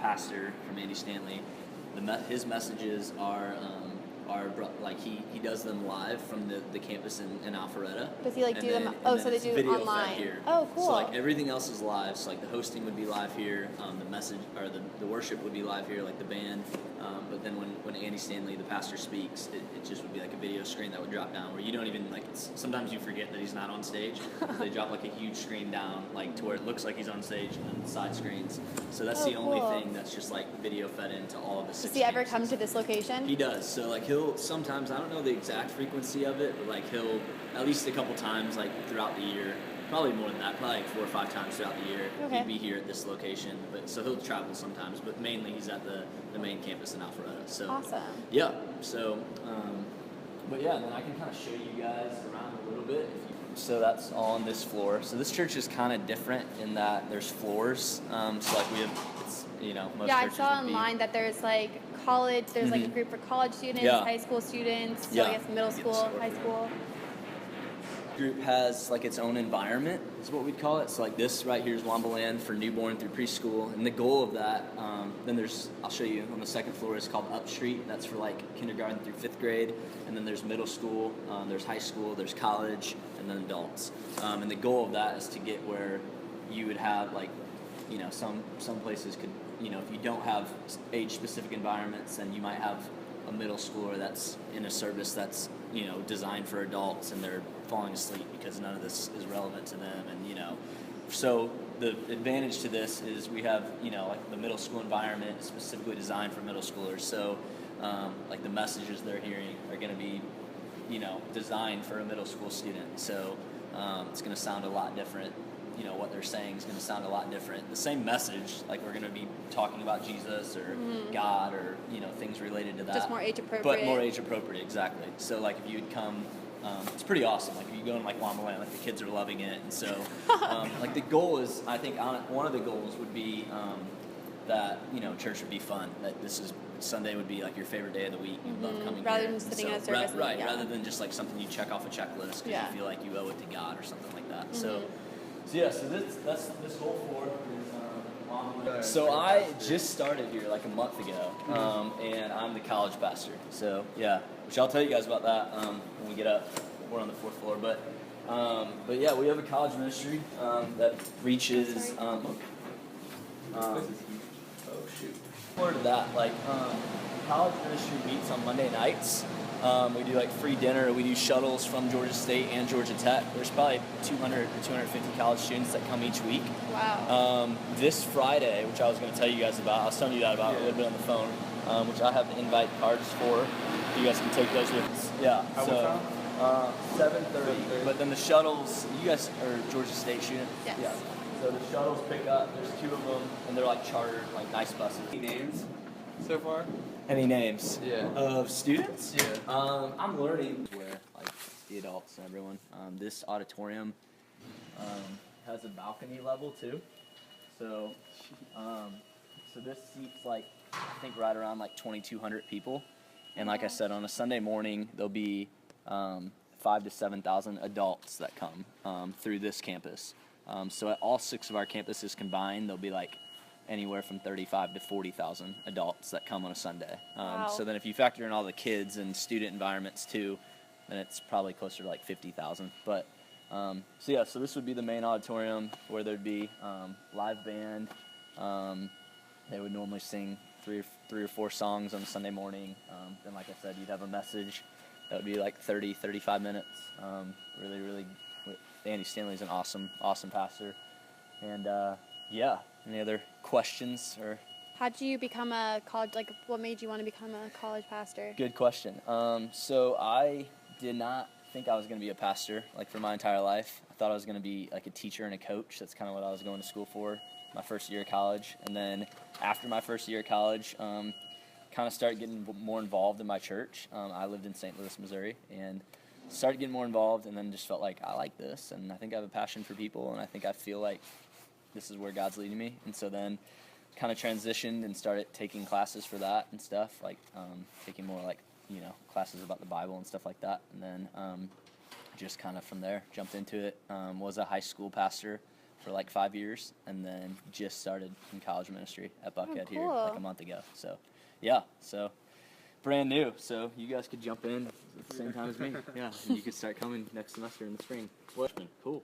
pastor from Andy Stanley. His messages are like he does them live from the campus in Alpharetta. Does he like do them? Oh, so they do video online. fed here. Oh, cool. So like everything else is live. So like the hosting would be live here. The message or the worship would be live here, like the band. But then when Andy Stanley, the pastor, speaks, it just would be like a video screen that would drop down where you don't even like. Sometimes you forget that he's not on stage. They drop like a huge screen down, like to where it looks like he's on stage, and then side screens. So that's the only thing that's just like video fed into all of the. Does he ever come to this location? He does. So like he'll sometimes, I don't know the exact frequency of it, but like he'll at least a couple times like throughout the year. Probably more than that, probably like 4 or 5 times throughout the year. Okay. He'd be here at this location, but so he'll travel sometimes, but mainly he's at the main campus in Alpharetta. So awesome. Yeah. So, but yeah, then I can kind of show you guys around a little bit. So that's on this floor. So this church is kind of different in that there's floors. So like we have, most I churches saw would online that there's like college. There's like a group for college students, high school students. So I guess middle school, high school. Group has like its own environment is what we'd call it. So like this right here is Wombaland for newborn through preschool, and the goal of that then I'll show you on the second floor is called Up Street. That's for like kindergarten through 5th grade, and then there's middle school, there's high school, there's college, and then adults. And the goal of that is to get where you would have like some places could if you don't have age specific environments, then you might have a middle schooler that's in a service that's designed for adults, and they're falling asleep because none of this is relevant to them, and so the advantage to this is we have like the middle school environment is specifically designed for middle schoolers, so like the messages they're hearing are going to be designed for a middle school student, so it's going to sound a lot different. What they're saying is going to sound a lot different. The same message, like we're going to be talking about Jesus or God or things related to that. Just more age appropriate. But more age appropriate, exactly. So like if you would come, it's pretty awesome. Like if you go in like Wombaland, like the kids are loving it, and so like the goal is, I think one of the goals would be that church would be fun. That Sunday would be like your favorite day of the week. You love coming rather here. than sitting in a service. Right. Rather than just like something you check off a checklist because you feel like you owe it to God or something like that. So that's this whole floor is so I just started here like a month ago, and I'm the college pastor. So which I'll tell you guys about that when we get up. We're on the 4th floor, but yeah, we have a college ministry that reaches. Oh shoot! More to that, like college ministry meets on Monday nights. We do like free dinner. We do shuttles from Georgia State and Georgia Tech. There's probably 200 to 250 college students that come each week. Wow. This Friday, which I was going to tell you guys about, I was telling you that about a little bit on the phone, which I have the invite cards for. You guys can take those with us. Yeah. So 7:30. But then the shuttles. You guys are Georgia State students. Yes. Yeah. So the shuttles pick up. There's 2 of them, and they're like chartered, like nice buses. Any names so far? Any names? Yeah. Of students? Yeah. I'm learning where like the adults and everyone. This auditorium has a balcony level too. So this seats like I think right around like 2,200 people. And like I said, on a Sunday morning there'll be 5,000 to 7,000 adults that come through this campus. So at all 6 of our campuses combined, there'll be like anywhere from 35 to 40,000 adults that come on a Sunday. Wow. So then if you factor in all the kids and student environments too, then it's probably closer to like 50,000. But so this would be the main auditorium where there'd be live band. They would normally sing three or four songs on Sunday morning. Then like I said, you'd have a message that would be like 30, 35 minutes. Really, Andy Stanley's an awesome pastor. And any other questions or? How'd you become a college, like what made you want to become a college pastor? Good question. So I did not think I was going to be a pastor like for my entire life. I thought I was going to be like a teacher and a coach. That's kind of what I was going to school for my first year of college. And then after my first year of college, kind of started getting more involved in my church. I lived in St. Louis, Missouri, and started getting more involved, and then just felt like I like this, and I think I have a passion for people, and I feel like this is where God's leading me. And so then kind of transitioned and started taking classes for that and stuff, like taking more like, classes about the Bible and stuff like that. And then just kind of from there jumped into it. Was a high school pastor for like 5 years, and then just started in college ministry at Buckhead here like a month ago. So, yeah, so brand new. So you guys could jump in at the same time as me. Yeah, and you could start coming next semester in the spring. Cool.